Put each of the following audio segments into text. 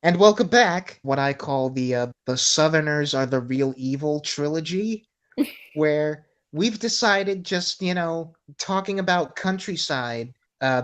And welcome back, what I call the Southerners are the real evil trilogy, where we've decided just, talking about countryside,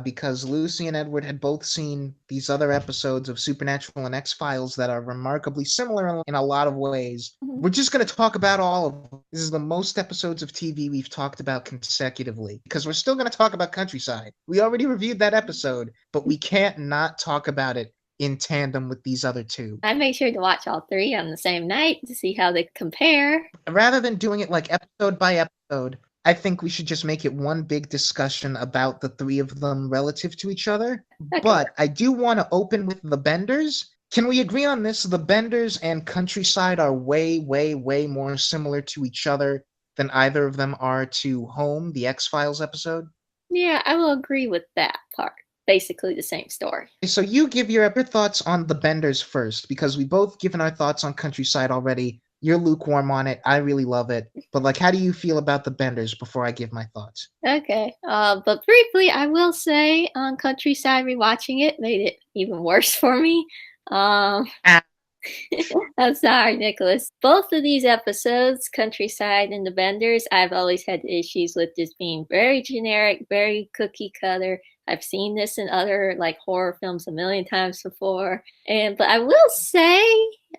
because Lucy and Edward had both seen these other episodes of Supernatural and X-Files that are remarkably similar in a lot of ways. Mhm. We're just going to talk about all of them. This is the most episodes of TV we've talked about consecutively, because we're still going to talk about countryside. We already reviewed that episode, but we can't not talk about it in tandem with these other two. I made sure to watch all three on the same night to see how they compare. Rather than doing it like episode by episode, I think we should just make it one big discussion about the three of them relative to each other. That could But work. I do want to open with the Benders. Can we agree on this? The Benders and Countryside are way, way, way more similar to each other than either of them are to Home, the X Files episode. Yeah, I will agree with that part. Basically the same story. So you give your thoughts on the Benders first, because we both given our thoughts on Countryside already. You're lukewarm on it. I really love it. But like, how do you feel about the Benders before I give my thoughts? Okay. But briefly, I will say on Countryside, rewatching it made it even worse for me. Um, Ah, I'm sorry, Nicholas. Both of these episodes, Countryside and The Benders, I've always had issues with just being very generic, very cookie cutter. I've seen this in other like horror films a million times before. But I will say,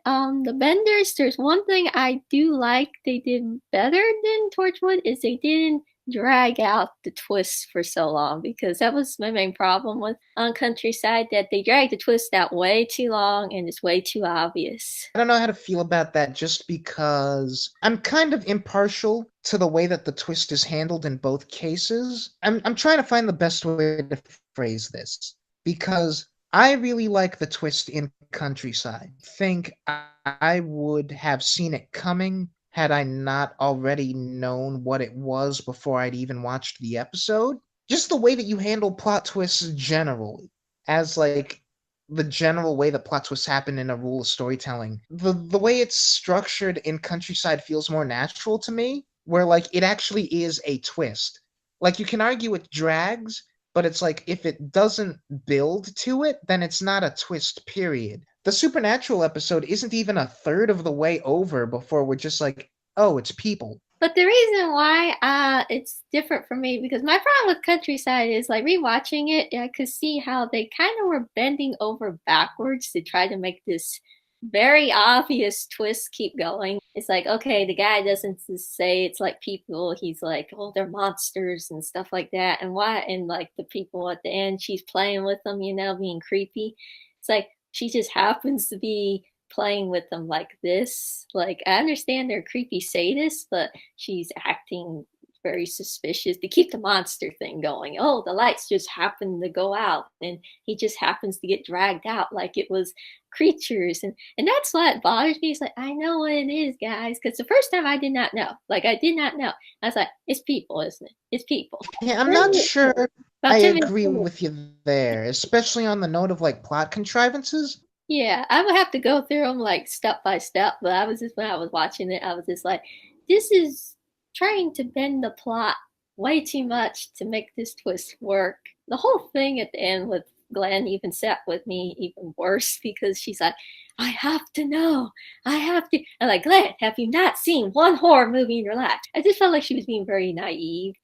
The Benders, there's one thing I do like they did better than Torchwood is they didn't drag out the twists for so long, because that was my main problem with on Countryside, that they dragged the twist out way too long and it's way too obvious. I don't know how to feel about that just because I'm kind of impartial to the way that the twist is handled in both cases. I'm trying to find the best way to phrase this because I really like the twist in Countryside. I think I would have seen it coming had I not already known what it was before I'd even watched the episode. Just the way that you handle plot twists generally, as like the general way that plot twists happen in a rule of storytelling. The way it's structured in Countryside feels more natural to me, where like it actually is a twist. Like you can argue it drags, but it's like if it doesn't build to it, then it's not a twist, period. The Supernatural episode isn't even a third of the way over before we're just like, oh, it's people. But the reason why it's different for me, because my problem with Countryside is like rewatching it, I could see how they kind of were bending over backwards to try to make this very obvious twist keep going. It's like, okay, the guy doesn't just say it's like people, he's like, oh, they're monsters and stuff like that. And why? And like the people at the end, she's playing with them, being creepy. It's like she just happens to be playing with them like this. Like, I understand they're creepy sadists, but she's acting very suspicious to keep the monster thing going. Oh, the lights just happen to go out and he just happens to get dragged out like it was creatures. And that's what bothers me. It's like, I know what it is, guys, because the first time I did not know. Like, I did not know. I was like, it's people, isn't it? It's people. Yeah, I'm not Then sure I about 10 minutes agree later, with you there, especially on the note of like plot contrivances. yeah, I would have to go through them like step by step, but I was just, when I was watching it, I was just like, this is trying to bend the plot way too much to make this twist work. The whole thing at the end with Glenn even sat with me even worse, because she's like, I have to know. I have to. I'm like, Glenn, have you not seen one horror movie in your life? I just felt like she was being very naive.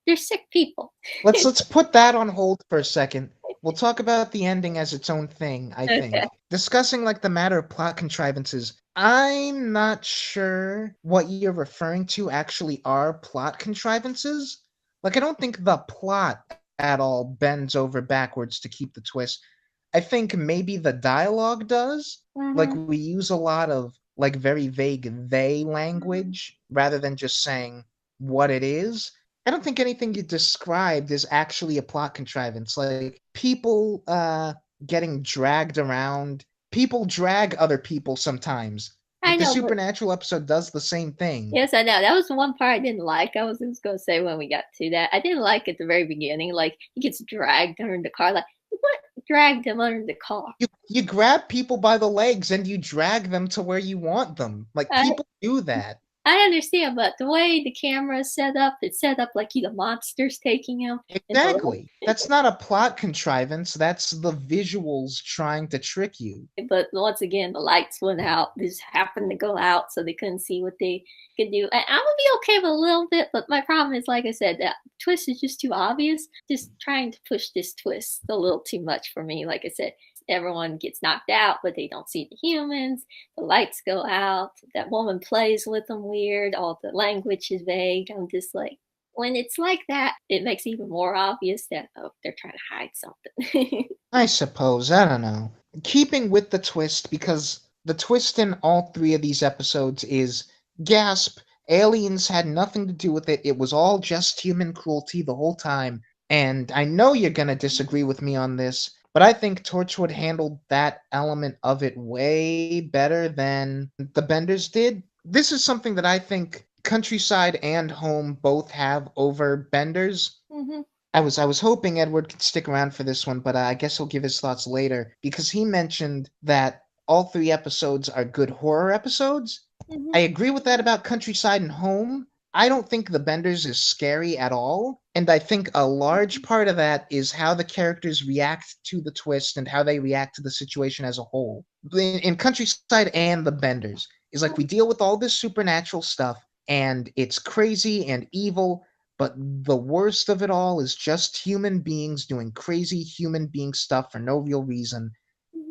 They're sick people. Let's put that on hold for a second. We'll talk about the ending as its own thing, I Okay. think. Discussing like the matter of plot contrivances. I'm not sure what you're referring to actually are plot contrivances. Like I don't think the plot at all bends over backwards to keep the twist. I think maybe the dialogue does. Like Mm-hmm. we use a lot of like very vague they language rather than just saying what it is. I don't think anything you described is actually a plot contrivance. Like people getting dragged around. People drag other people sometimes. I Like the know, but Supernatural episode does the same thing. yes, I know. That was the one part I didn't like. I was just gonna say when we got to that. I didn't like at the very beginning. Like he gets dragged under the car. Like what dragged him under the car? You grab people by the legs and you drag them to where you want them. Like I people do that. I understand, but the way the camera is set up, it's set up like the monster's taking him. And so, Exactly. That's not a plot contrivance. That's the visuals trying to trick you. but once again, the lights went out. They just happened to go out, so they couldn't see what they could do. And I would be okay with a little bit, but my problem is, like I said, that twist is just too obvious. Just trying to push this twist a little too much for me. Like I said, everyone gets knocked out, but they don't see the humans. The lights go out. That woman plays with them weird. All the language is vague. I'm just like, when it's like that, it makes it even more obvious that, oh, they're trying to hide something. I suppose. I don't know. Keeping with the twist, because the twist in all three of these episodes is gasp, aliens had nothing to do with it. It was all just human cruelty the whole time. And I know you're going to disagree with me on this, but I think Torchwood handled that element of it way better than the Benders did. This is something that I think Countryside and Home both have over Benders. Mm-hmm. I was hoping Edward could stick around for this one, but I guess he'll give his thoughts later because he mentioned that all three episodes are good horror episodes. Mm-hmm. I agree with that about Countryside and Home. I don't think The Benders is scary at all, and I think a large part of that is how the characters react to the twist and how they react to the situation as a whole. In Countryside and The Benders is like we deal with all this supernatural stuff and it's crazy and evil, but the worst of it all is just human beings doing crazy human being stuff for no real reason.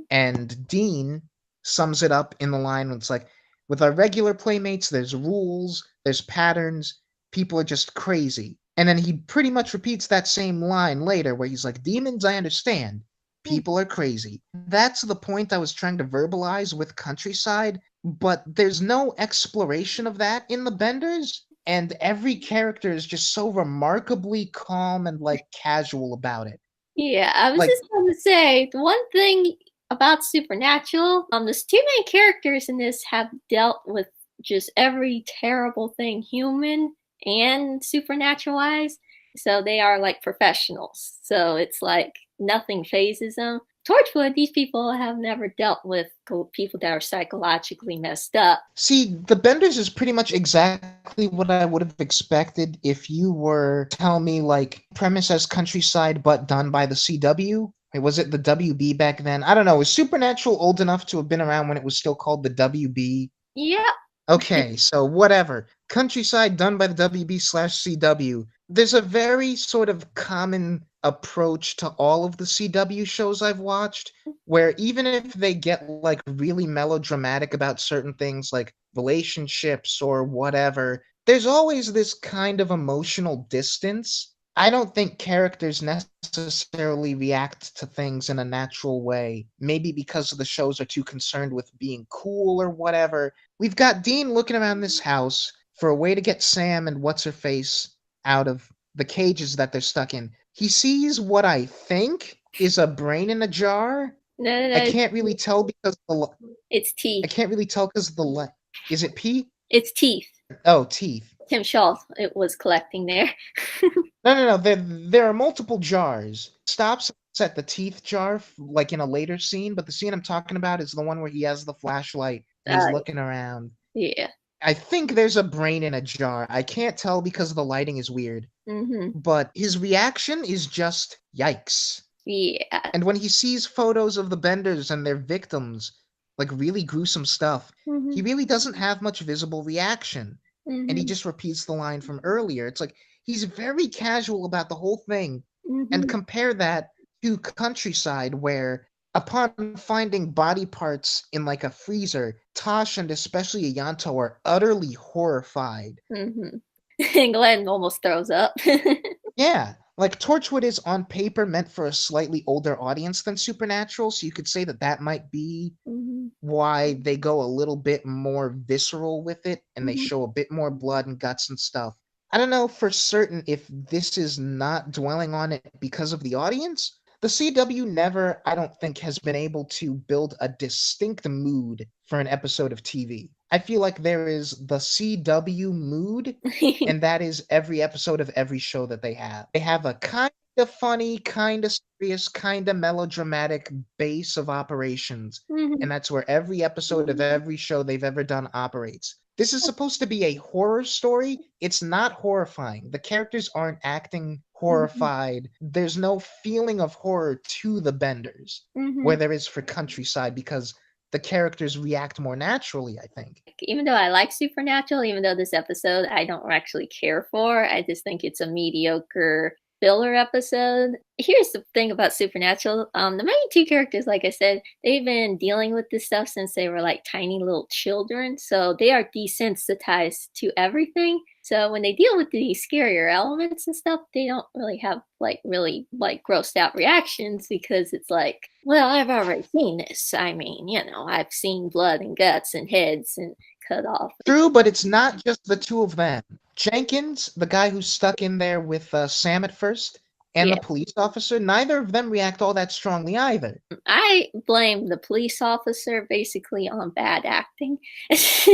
And Dean sums it up in the line when it's like, with our regular playmates, there's rules, there's patterns, people are just crazy. And then he pretty much repeats that same line later where he's like, demons, I understand. People are crazy. That's the point I was trying to verbalize with Countryside, but there's no exploration of that in the Benders. And every character is just so remarkably calm and like casual about it. Yeah, I was Like, just going to say the one thing about Supernatural, there's two main characters in this have dealt with just every terrible thing human and supernatural wise. So they are like professionals. So it's like nothing phases them. Torchwood, these people have never dealt with people that are psychologically messed up. see, the Benders is pretty much exactly what I would have expected if you were telling me like premise as Countryside but done by the CW. Wait, was it the WB back then? I don't know. Was Supernatural old enough to have been around when it was still called the WB? Yeah. Okay, so whatever. Countryside done by the WB/CW. There's a very sort of common approach to all of the CW shows I've watched, where even if they get like really melodramatic about certain things like relationships or whatever, there's always this kind of emotional distance. I don't think characters necessarily react to things in a natural way. Maybe because the shows are too concerned with being cool or whatever. We've got Dean looking around this house for a way to get Sam and what's her face out of the cages that they're stuck in. He sees what I think is a brain in a jar. No, no, I no. can't really tell because It's teeth. I can't really tell because the is it pee? It's teeth. Oh, teeth. Tim Shaw it was collecting there. No. There are multiple jars. Stops at the teeth jar, like in a later scene, but the scene I'm talking about is the one where he has the flashlight and he's looking around. Yeah. I think there's a brain in a jar. I can't tell because the lighting is weird. Mm-hmm. But his reaction is just yikes. Yeah. And when he sees photos of the Benders and their victims, like really gruesome stuff, Mm-hmm. he really doesn't have much visible reaction. Mm-hmm. And he just repeats the line from earlier. It's like he's very casual about the whole thing. Mm-hmm. And compare that to Countryside, where upon finding body parts in like a freezer, Tosh and especially Ayanto are utterly horrified. Mm-hmm. And Glenn almost throws up. Yeah, like Torchwood is on paper meant for a slightly older audience than Supernatural, so you could say that that might be Mm-hmm. why they go a little bit more visceral with it and they Mm-hmm. show a bit more blood and guts and stuff. I don't know for certain if this is not dwelling on it because of the audience. The CW never, I don't think, has been able to build a distinct mood for an episode of TV. I feel like there is the CW mood, and that is every episode of every show that they have. They have a kind of funny, kind of serious, kind of melodramatic base of operations, Mm-hmm. and that's where every episode of every show they've ever done operates. This is supposed to be a horror story. It's not horrifying. The characters aren't acting Mhm. horrified. There's no feeling of horror to the Benders where Mhm. there is for Countryside because the characters react more naturally, I think. Even though I like Supernatural, even though this episode I don't actually care for, I just think it's a mediocre filler episode. Here's the thing about Supernatural. The main two characters, like I said, they've been dealing with this stuff since they were like tiny little children. So they are desensitized to everything. So when they deal with these scarier elements and stuff, they don't really have like really like grossed out reactions because it's like, well, I've already seen this. I mean, I've seen blood and guts and heads and cut off. True, but it's not just the two of them. Jenkins, the guy who's stuck in there with Sam at first, and the Yeah. police officer, neither of them react all that strongly either. I blame the police officer basically on bad acting. Because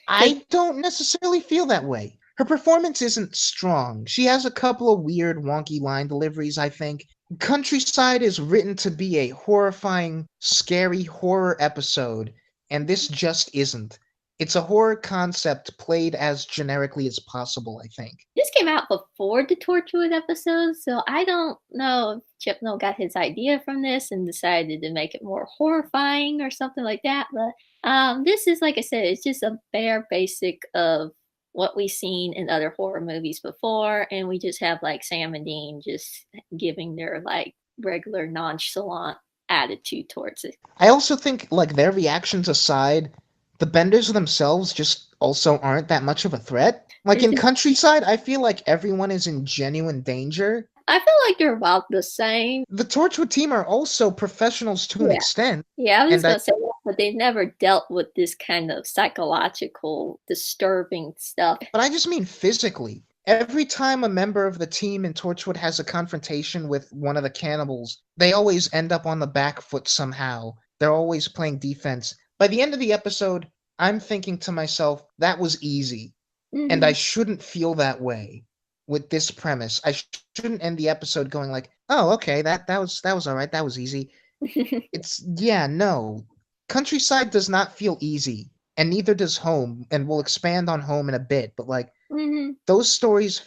I don't necessarily feel that way. Her performance isn't strong. She has a couple of weird, wonky line deliveries, I think. Countryside is written to be a horrifying, scary horror episode, and this just isn't. It's a horror concept played as generically as possible, I think. this came out before the Torchwood episode, so I don't know if Chipno got his idea from this and decided to make it more horrifying or something like that. But this is, like I said, it's just a bare basic of what we've seen in other horror movies before, and we just have like Sam and Dean just giving their like regular nonchalant attitude towards it. I also think, like, their reactions aside, the Benders themselves just also aren't that much of a threat. Like, They're in just, Countryside, I feel like everyone is in genuine danger. I feel like they're about the same. The Torchwood team are also professionals to an Yeah. extent, Yeah, I was just and I gonna say that, but they've never dealt with this kind of psychological, disturbing stuff. but I just mean physically. Every time a member of the team in Torchwood has a confrontation with one of the cannibals, they always end up on the back foot somehow. They're always playing defense. By the end of the episode, I'm thinking to myself, that was easy. And I Hmm. shouldn't feel that way with this premise. I shouldn't end the episode going like, "Oh, okay, that was all right. That was easy." It's yeah, no. Countryside does not feel easy, and neither does Home, and we'll expand on Home in a bit, but like Hmm. those stories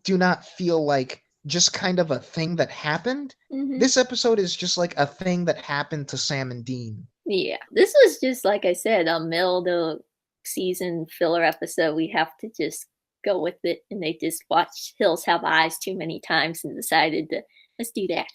do not feel like just kind of a thing that happened. Hmm. This episode is just like a thing that happened to Sam and Dean. Yeah, this was just like I said, a middle of the season filler episode. We have to just go with it, and they just watched Hills Have Eyes too many times and decided to let's do that.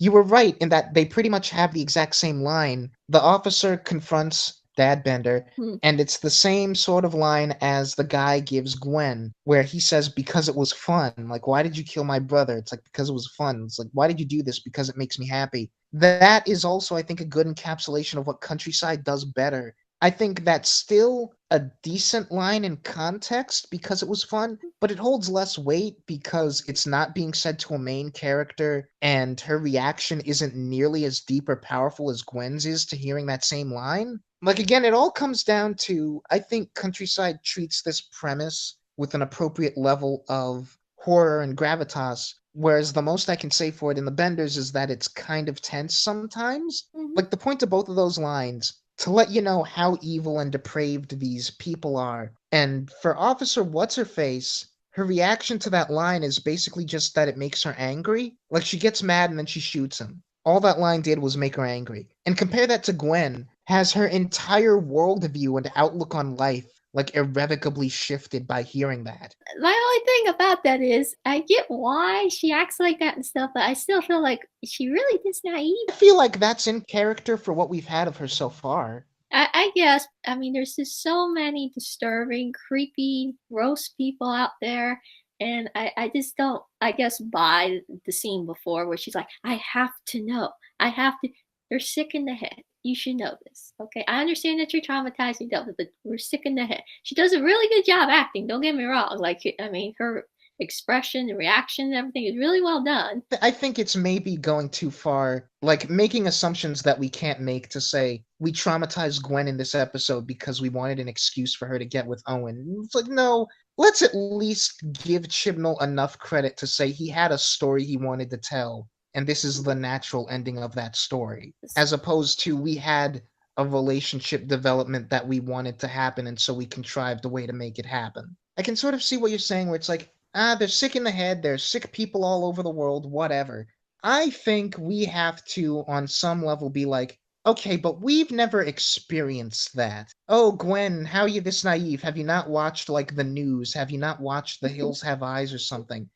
You were right in that they pretty much have the exact same line. The officer confronts Dad Bender, Hmm. and it's the same sort of line as the guy gives Gwen, where he says, "Because it was fun." Like, why did you kill my brother? It's like, because it was fun. It's like, why did you do this? Because it makes me happy. That is also, I think, a good encapsulation of what Countryside does better. I think that's still a decent line in context because it was fun, but it holds less weight because it's not being said to a main character and her reaction isn't nearly as deep or powerful as Gwen's is to hearing that same line. Like, again, it all comes down to I think Countryside treats this premise with an appropriate level of horror and gravitas, whereas the most I can say for it in the Benders is that it's kind of tense sometimes. Hmm. Like, the point of both of those lines to let you know how evil and depraved these people are. And for Officer What's Her Face, her reaction to that line is basically just that it makes her angry. Like, she gets mad and then she shoots him. All that line did was make her angry. And compare that to Gwen, has her entire worldview and outlook on life like irrevocably shifted by hearing that. My only thing about that is I get why she acts like that and stuff, but I still feel like she really is naive. I feel like that's in character for what we've had of her so far. I guess, I mean, there's just so many disturbing, creepy, gross people out there. And I just don't, I guess, buy the scene before where she's like, I have to know. I have to. You're sick in the head. You should know this. Okay. I understand that you're traumatized and dealt with, but we're sick in the head. She does a really good job acting. Don't get me wrong. Like, I mean, her expression and reaction and everything is really well done. I think it's maybe going too far, like making assumptions that we can't make to say we traumatized Gwen in this episode because we wanted an excuse for her to get with Owen. It's like, no, let's at least give Chibnall enough credit to say he had a story he wanted to tell, and this is the natural ending of that story, as opposed to we had a relationship development that we wanted to happen, and so we contrived a way to make it happen. I can sort of see what you're saying, where it's like, they're sick in the head, there's sick people all over the world, whatever. I think we have to, on some level, be like, okay, but we've never experienced that. Oh, Gwen, how are you this naive? Have you not watched, like, the news? Have you not watched The Hills Have Eyes or something?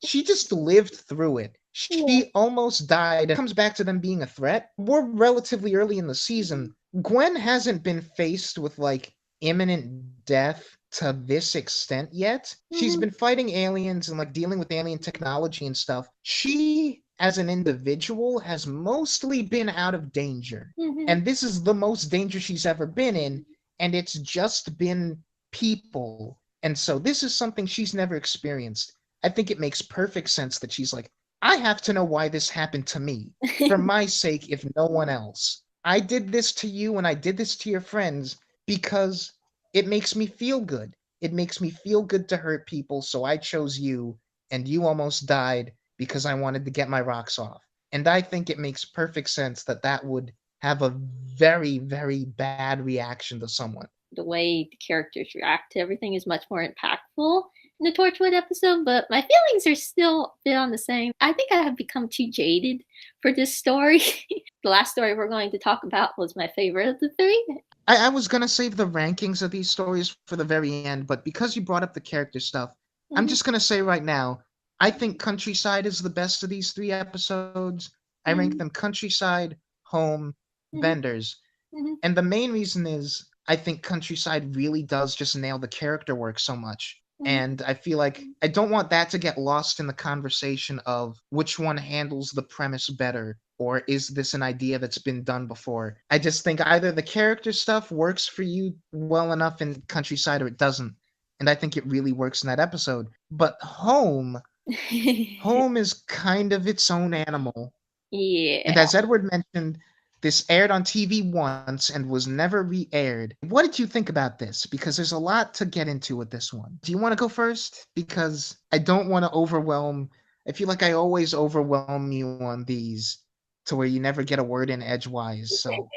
She just lived through it. Yeah. She almost died. It comes back to them being a threat. We're relatively early in the season. Gwen hasn't been faced with like imminent death to this extent yet. She's Mhm. been fighting aliens and like dealing with alien technology and stuff. She, as an individual, has mostly been out of danger. Mhm. And this is the most danger she's ever been in. And it's just been people. And so this is something she's never experienced. I think it makes perfect sense that she's like, I have to know why this happened to me, for my sake, if no one else. I did this to you and I did this to your friends because it makes me feel good. It makes me feel good to hurt people, so I chose you, and you almost died because I wanted to get my rocks off. And I think it makes perfect sense that that would have a very, very bad reaction to someone. The way the characters react to everything is much more impactful in the Torchwood episode, but my feelings are still a bit on the same. I think I have become too jaded for this story. The last story we're going to talk about was my favorite of the three. I was gonna save the rankings of these stories for the very end, but because you brought up the character stuff, I'm Mhm. just gonna say right now, I think Countryside is the best of these three episodes. I rank them Mhm. Countryside, Home, Mhm. Benders. Mhm. And the main reason is I think Countryside really does just nail the character work so much. Mhm. And I feel like I don't want that to get lost in the conversation of which one handles the premise better, or is this an idea that's been done before. I just think either the character stuff works for you well enough in Countryside or it doesn't. And I think it really works in that episode. But Home is kind of its own animal. And Yeah. as Edward mentioned, this aired on TV once and was never re aired. What did you think about this? Because there's a lot to get into with this one. Do you want to go first? Because I don't want to overwhelm. I feel like I always overwhelm you on these to where you never get a word in edgewise. So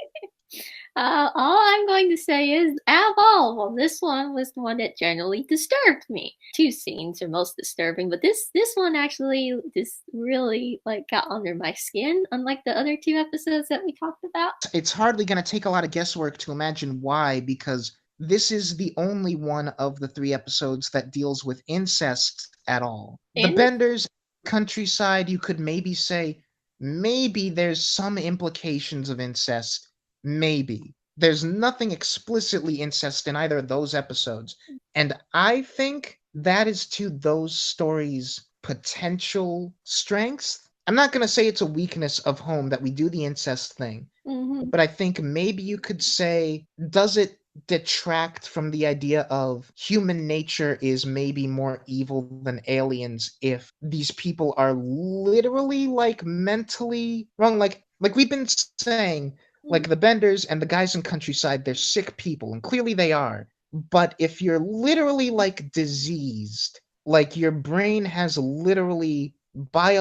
All I'm going to say is, out of all, well, this one was the one that generally disturbed me. Two scenes are most disturbing, but this one actually just really like got under my skin, unlike the other two episodes that we talked about. it's hardly going to take a lot of guesswork to imagine why, because this is the only one of the three episodes that deals with incest at all. The And Benders, Countryside, you could maybe say, maybe there's some implications of incest. Maybe. There's nothing explicitly incest in either of those episodes. And I think that is to those stories' potential strengths. I'm not going to say it's a weakness of Home that we do the incest thing, mhm, but I think maybe you could say, does it detract from the idea of human nature is maybe more evil than aliens if these people are literally like mentally wrong? Like we've been saying, like mhm, the Benders and the guys in Countryside, they're sick people, and clearly they are. But if you're literally like diseased, like your brain has literally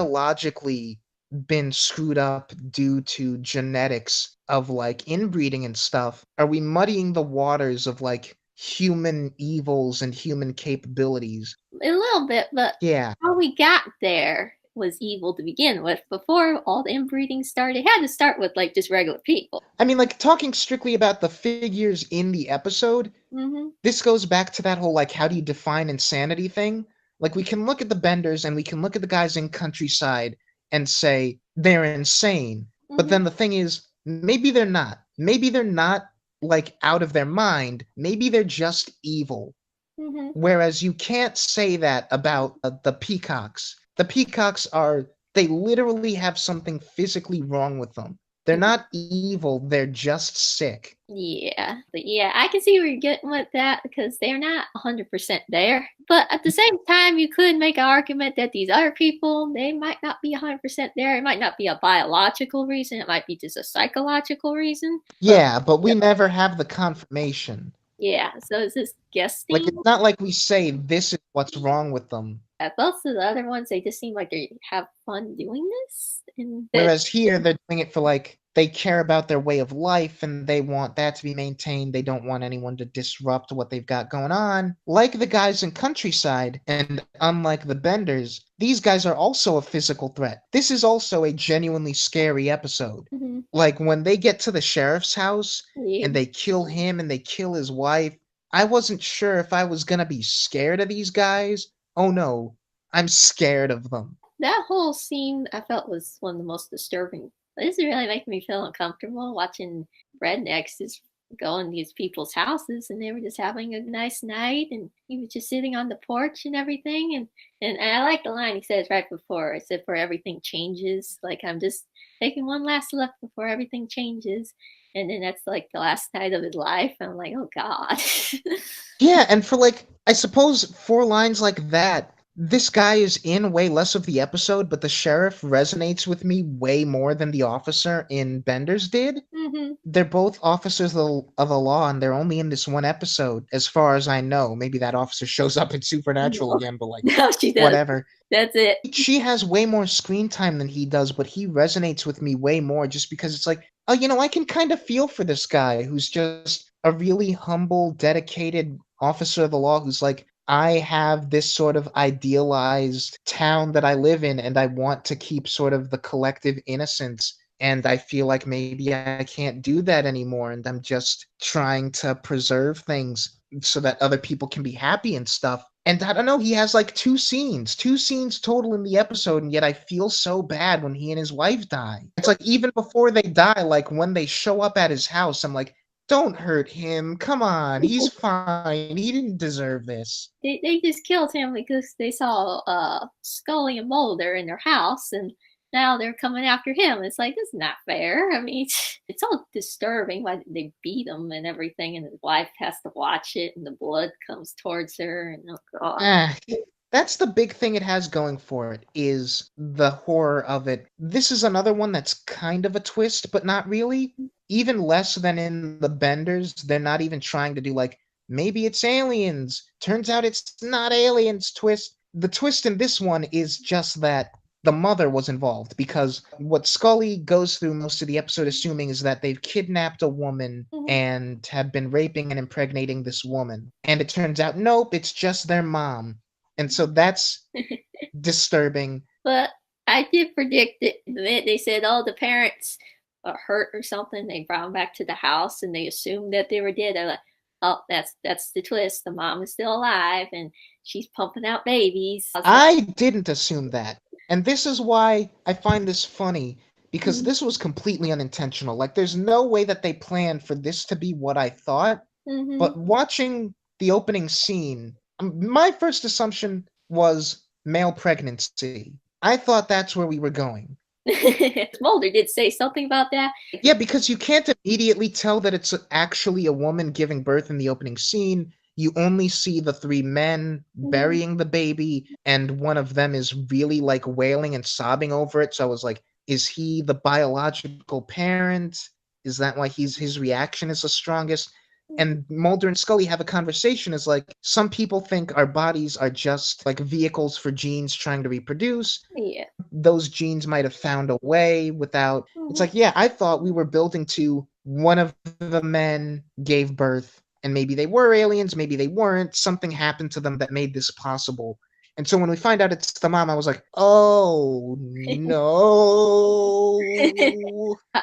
biologically been screwed up due to genetics of like inbreeding and stuff? Are we muddying the waters of like human evils and human capabilities? a little bit, but Yeah. how we got there was evil to begin with. Before all the inbreeding started, it had to start with like just regular people. I mean, like talking strictly about the figures in the episode, Hmm. this goes back to that whole like how do you define insanity thing. Like we can look at the Benders and we can look at the guys in Countryside and say they're insane, but Hmm. then the thing is maybe they're not. Maybe they're not like out of their mind. Maybe they're just evil. Hmm. Whereas you can't say that about the peacocks. The peacocks are, they literally have something physically wrong with them. They're not evil, they're just sick. Yeah, but yeah, I can see where you're getting with that because they're not 100% there. But at the same time, you could make an argument that these other people, they might not be 100% there. It might not be a biological reason, it might be just a psychological reason. But Yeah, but we never have the confirmation. yeah, so it's just Like, guessing. it's not like we say this is what's wrong with them. Both of the other ones, they just seem like they have fun doing this. And that, Whereas here, they're doing it for, like, they care about their way of life and they want that to be maintained. They don't want anyone to disrupt what they've got going on. Like the guys in Countryside, and unlike the Benders, these guys are also a physical threat. This is also a genuinely scary episode. Hmm. Like when they get to the sheriff's house Yeah. and they kill him and they kill his wife, I wasn't sure if I was gonna be scared of these guys. Oh no, I'm scared of them. That whole scene I felt was one of the most disturbing. This really making me feel uncomfortable watching rednecks just go in these people's houses and they were just having a nice night and he was just sitting on the porch and everything and I like the line he says right before it said for everything changes. Like I'm just taking one last look before everything changes. And then that's like the last night of his life. I'm like, oh God. Yeah, and for like, I suppose 4 lines like that, this guy is in way less of the episode, but the sheriff resonates with me way more than the officer in Bender's did. Hmm. They're both officers of the law, and they're only in this one episode, as far as I know. Maybe that officer shows up in Supernatural No. again, but like, No, she does. whatever. That's it. She has way more screen time than he does, but he resonates with me way more just because it's like, oh, I can kind of feel for this guy who's just a really humble, dedicated officer of the law who's like, I have this sort of idealized town that I live in, and I want to keep sort of the collective innocence. And I feel like maybe I can't do that anymore. And I'm just trying to preserve things so that other people can be happy and stuff. And I don't know, he has like two scenes total in the episode, and yet I feel so bad when he and his wife die. It's like even before they die, like when they show up at his house, I'm like, don't hurt him. Come on, he's fine. He didn't deserve this. They just killed him because they saw Scully and Mulder in their house, and now they're coming after him. It's like it's not fair. I mean, it's all disturbing why they beat him and everything, and his wife has to watch it, and the blood comes towards her, and oh god. Ah, that's the big thing it has going for it, is the horror of it. This is another one that's kind of a twist, but not really. Even less than in the Benders, they're not even trying to do like, maybe it's aliens. Turns out it's not aliens twist. The twist in this one is just that the mother was involved, because what Scully goes through most of the episode assuming is that they've kidnapped a woman Mhm. and have been raping and impregnating this woman. And it turns out, nope, it's just their mom. And so that's disturbing. But I did predict it. The minute they said, "Oh, the parents are hurt or something," they brought them back to the house, and they assumed that they were dead. They're like, "Oh, that's the twist. The mom is still alive, and she's pumping out babies." I was like, I didn't assume that. And this is why I find this funny, because mm-hmm. this was completely unintentional. Like, there's no way that they planned for this to be what I thought. Mm-hmm. But watching the opening scene, my first assumption was male pregnancy. I thought that's where we were going. Mulder did say something about that. Yeah, because you can't immediately tell that it's actually a woman giving birth in the opening scene. You only see the 3 men Mm-hmm. burying the baby, and one of them is really like wailing and sobbing over it. So I was like, is he the biological parent? Is that why his reaction is the strongest? And Mulder and Scully have a conversation is like, some people think our bodies are just like vehicles for genes trying to reproduce. Yeah. Those genes might have found a way without. It's Mm-hmm. like, yeah, I thought we were building to one of the men gave birth, and maybe they were aliens, maybe they weren't. Something happened to them that made this possible. And so when we find out it's the mom, I was like, oh no.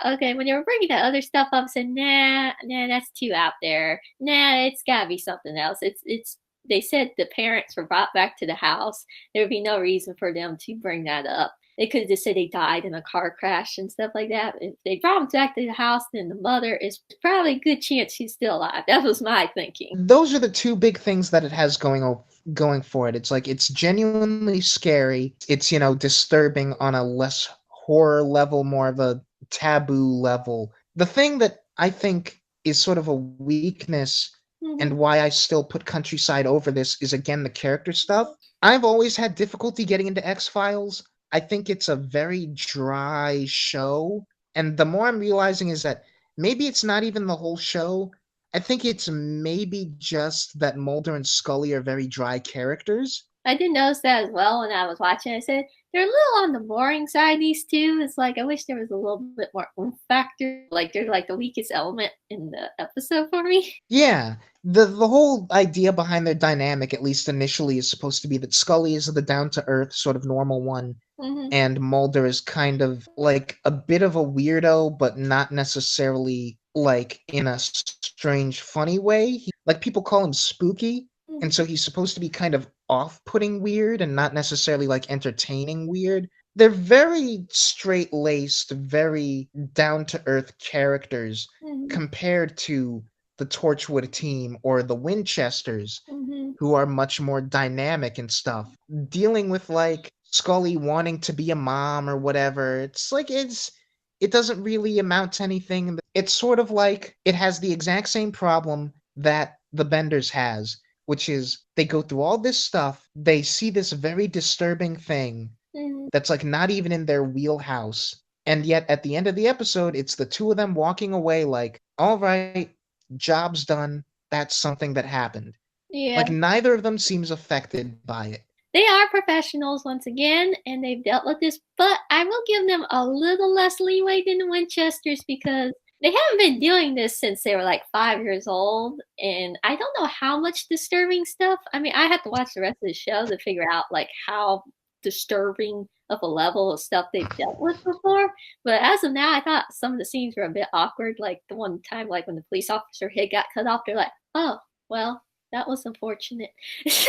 Okay, when they were bringing that other stuff up, I said, nah, that's too out there. Nah, it's gotta be something else. It's. They said the parents were brought back to the house. There would be no reason for them to bring that up. They could have just said they died in a car crash and stuff like that. If they brought them back to the house, then the mother is probably a good chance she's still alive. That was my thinking. Those are the two big things that it has going for it. It's like it's genuinely scary. It's, disturbing on a less horror level, more of a taboo level. The thing that I think is sort of a weakness Mm-hmm. and why I still put Countryside over this is again the character stuff. I've always had difficulty getting into X-Files. I think it's a very dry show, and the more I'm realizing is that maybe it's not even the whole show. I think it's maybe just that Mulder and Scully are very dry characters. I did notice that as well when I was watching. I said they're a little on the boring side. These two, it's like I wish there was a little bit more oomph factor. Like they're like the weakest element in the episode for me. Yeah, the whole idea behind their dynamic, at least initially, is supposed to be that Scully is the down to earth, sort of normal one, Hmm. and Mulder is kind of like a bit of a weirdo, but not necessarily like in a strange, funny way. Like people call him spooky, and Hmm. so he's supposed to be kind of off-putting weird and not necessarily like entertaining weird. They're very straight-laced, very down-to-earth characters Hmm. compared to the Torchwood team or the Winchesters, Hmm. who are much more dynamic and stuff. Dealing with like Scully wanting to be a mom or whatever, it doesn't really amount to anything. It's sort of like it has the exact same problem that the Benders has, which is they go through all this stuff, they see this very disturbing thing Hmm. that's like not even in their wheelhouse. And yet at the end of the episode, it's the two of them walking away like, all right, job's done. That's something that happened. Yeah. Like neither of them seems affected by it. They are professionals once again, and they've dealt with this, but I will give them a little less leeway than the Winchesters because they haven't been doing this since they were like 5 years old, and I don't know how much disturbing stuff. I mean, I have to watch the rest of the show to figure out like how disturbing of a level of stuff they've dealt with before. But as of now, I thought some of the scenes were a bit awkward. Like the one time, like when the police officer head got cut off, they're like, "Oh, well, that was unfortunate."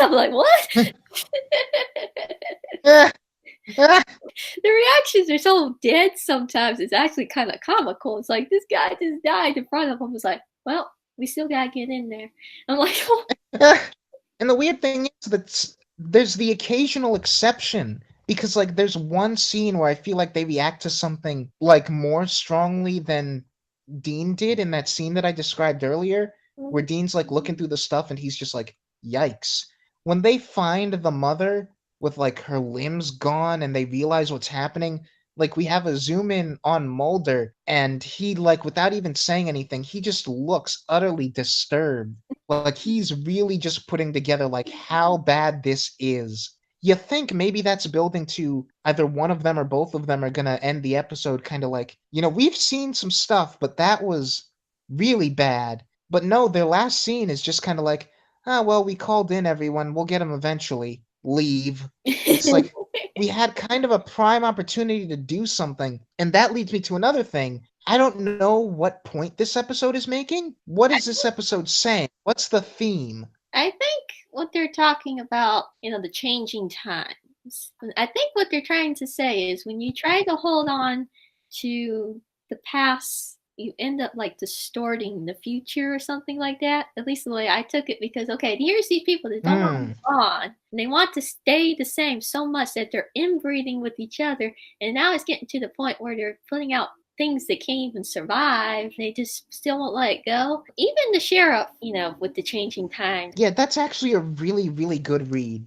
I'm like, "What?" The reactions are so dead sometimes. It's actually kind of comical. It's like this guy just died in front of him. It's like, well, we still gotta get in there. I'm like, oh. And the weird thing is that there's the occasional exception because like there's one scene where I feel like they react to something like more strongly than Dean did in that scene that I described earlier, where Dean's like looking through the stuff and he's just like, yikes. When they find the mother with like her limbs gone and they realize what's happening, like we have a zoom in on Mulder and he like without even saying anything, he just looks utterly disturbed. Like he's really just putting together like how bad this is. You think maybe that's building to either one of them or both of them are gonna end the episode kind of like, we've seen some stuff, but that was really bad. But no, their last scene is just kind of like, ah, well, we called in everyone, we'll get them eventually. Leave. It's like we had kind of a prime opportunity to do something. And that leads me to another thing. I don't know what point this episode is making. What is this episode saying? What's the theme? I think what they're talking about, the changing times. I think what they're trying to say is when you try to hold on to the past, you end up like distorting the future or something like that. At least the way I took it, because okay, here's these people that don't want to Hmm. move on, and they want to stay the same so much that they're inbreeding with each other, and now it's getting to the point where they're putting out things that can't even survive. They just still won't let it go. Even the sheriff, with the changing times. Yeah, that's actually a really, really good read.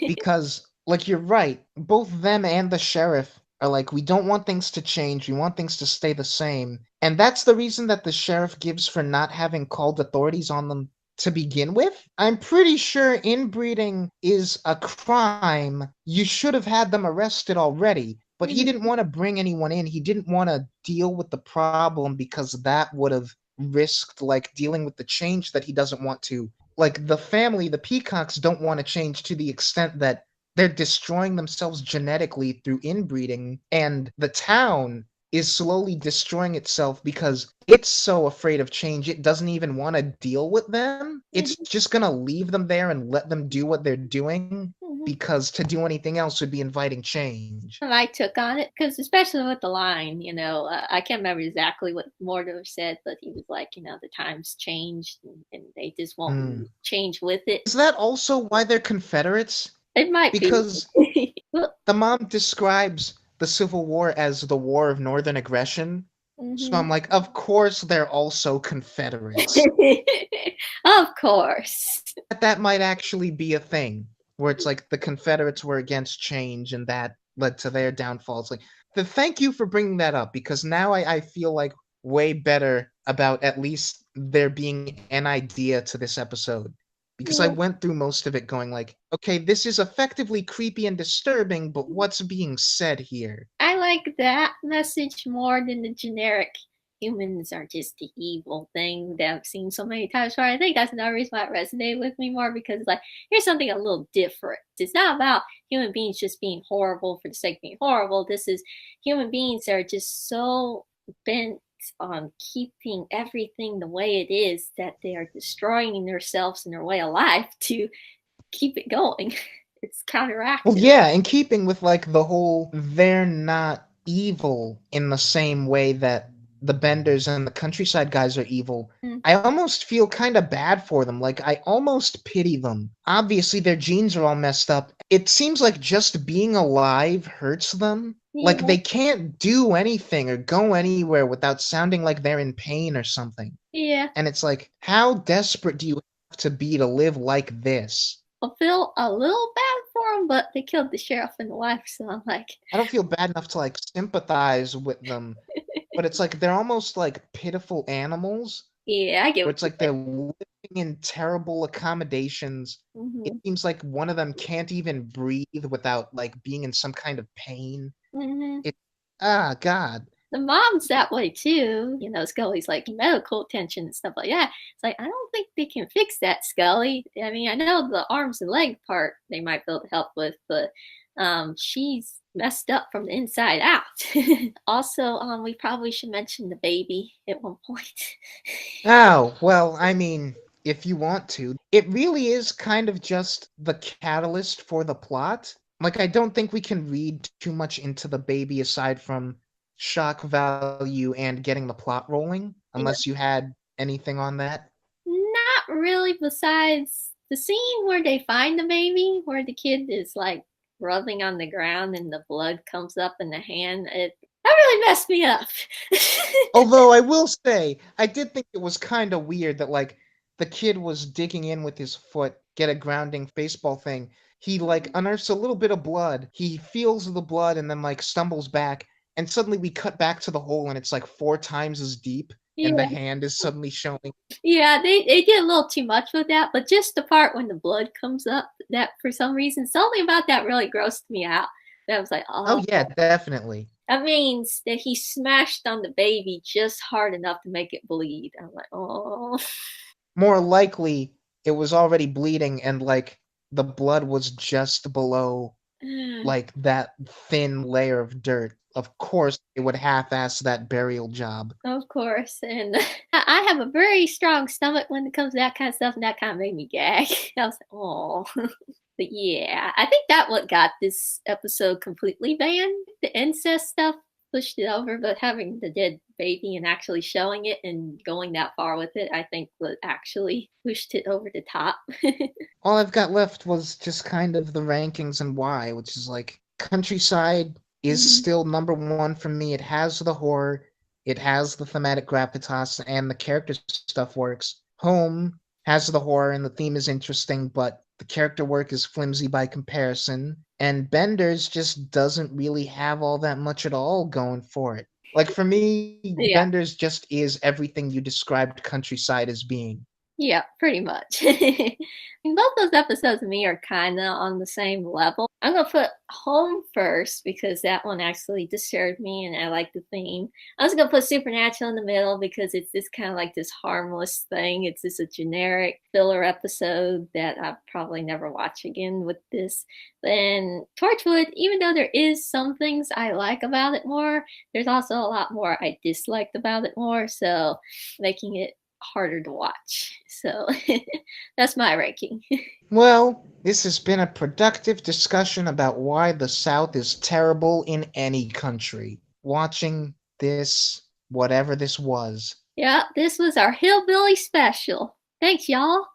Because, like, you're right. Both them and the sheriff are like, we don't want things to change. We want things to stay the same. And that's the reason that the sheriff gives for not having called authorities on them to begin with. I'm pretty sure inbreeding is a crime. You should have had them arrested already. But he didn't want to bring anyone in. He didn't want to deal with the problem because that would have risked, like, dealing with the change that he doesn't want to. Like the family, the Peacocks don't want to change to the extent that they're destroying themselves genetically through inbreeding, and the town is slowly destroying itself because it's so afraid of change it doesn't even want to deal with them. It's just going to leave them there and let them do what they're doing because to do anything else would be inviting change. I took on it because, especially with the line, I can't remember exactly what Mortimer said, but he was like, the times changed and they just won't Hmm. change with it. Is that also why they're Confederates? It might be. Because the mom describes the Civil War as the War of Northern Aggression. So Mhm. I'm like, of course they're also Confederates. Of course. That might actually be a thing, where it's like the Confederates were against change and that led to their downfall. It's like, thank you for bringing that up because now I feel like way better about at least there being an idea to this episode because I Yeah. went through most of it going like, okay, this is effectively creepy and disturbing, but what's being said here? I like that message more than the generic humans are just the evil thing that I've seen so many times. So I think that's another reason why it resonated with me more because it's like here's something a little different. It's not about human beings just being horrible for the sake of being horrible. This is human beings that are just so bent on keeping everything the way it is that they are destroying themselves and their way of life to keep it going. It's Well, counteractive. yeah, in keeping with like the whole they're not evil in the same way that the Benders and the Countryside guys are evil. Mm. I almost feel kind of bad for them. Like, I almost pity them. Obviously, their genes are all messed up. It seems like just being alive hurts them. Like, Yeah, they can't do anything or go anywhere without sounding like they're in pain or something. yeah. And it's like, how desperate do you have to be to live like this? I feel a little bad for him, but they killed the sheriff and the wife, so I'm like, I don't feel bad enough to like sympathize with them, but it's like they're almost like pitiful animals yeah, I get where what it's you're like they're living in terrible accommodations. It saying. seems like one of them can't even breathe without like being in some kind of pain. Hmm. It God. The mom's that way too. You know, Scully's like medical attention and stuff like that. It's like I don't think they can fix that, Scully. I mean, I know the arms and leg part they might be able to help with, but she's messed up from the inside out. Also, we probably should mention the baby at one point. Oh, well, I mean, if you want to. It really is kind of just the catalyst for the plot. Like, I don't think we can read too much into the baby aside from shock value and getting the plot rolling, Yeah. unless you had anything on that. Not really, besides the scene where they find the baby, where the kid is like rubbing on the ground and the blood comes up in the hand. It that really messed me up. Although I will say, I did think it was kind of weird that like the kid was digging in with his foot, get a grounding baseball thing. He like unearths a little bit of blood. He feels the blood and then like stumbles back, and suddenly we cut back to the hole and it's like 4 times as deep, and the Yeah, hand is suddenly showing. yeah, they did a little too much with that, but just the part when the blood comes up, that for some reason, something about that really grossed me out. That was like, Oh oh, yeah, definitely. that means that he smashed on the baby just hard enough to make it bleed. I'm like, oh. More likely, it was already bleeding and like the blood was just below like that thin layer of dirt. Of course, they would half-ass that burial job. Of course, and I have a very strong stomach when it comes to that kind of stuff, and that kind of made me gag. I was like, oh, but yeah, I think that what got this episode completely banned. The incest stuff pushed it over, but having the dead baby and actually showing it and going that far with it, I think what actually pushed it over the top. All I've got left was just kind of the rankings and why, which is like Countryside is Mhm. still number one for me. It has the horror, it has the thematic gravitas, and the character stuff works. Home has the horror and the theme is interesting, but the character work is flimsy by comparison. And Benders just doesn't really have all that much at all going for it. Like for me, Yeah. Benders just is everything you described Countryside as being. Yeah, pretty much. Both those episodes of me are kind of on the same level. I'm gonna put Home first because that one actually disturbed me and I like the theme. I was gonna put Supernatural in the middle because it's this kind of like this harmless thing. It's just a generic filler episode that I'll probably never watch again with this. Then Torchwood, even though there is some things I like about it more, there's also a lot more I disliked about it more. So making it harder to watch. So that's my ranking. Well, this has been a productive discussion about why the South is terrible in any country. Watching this, whatever this was. Yeah, this was our hillbilly special. Thanks, y'all.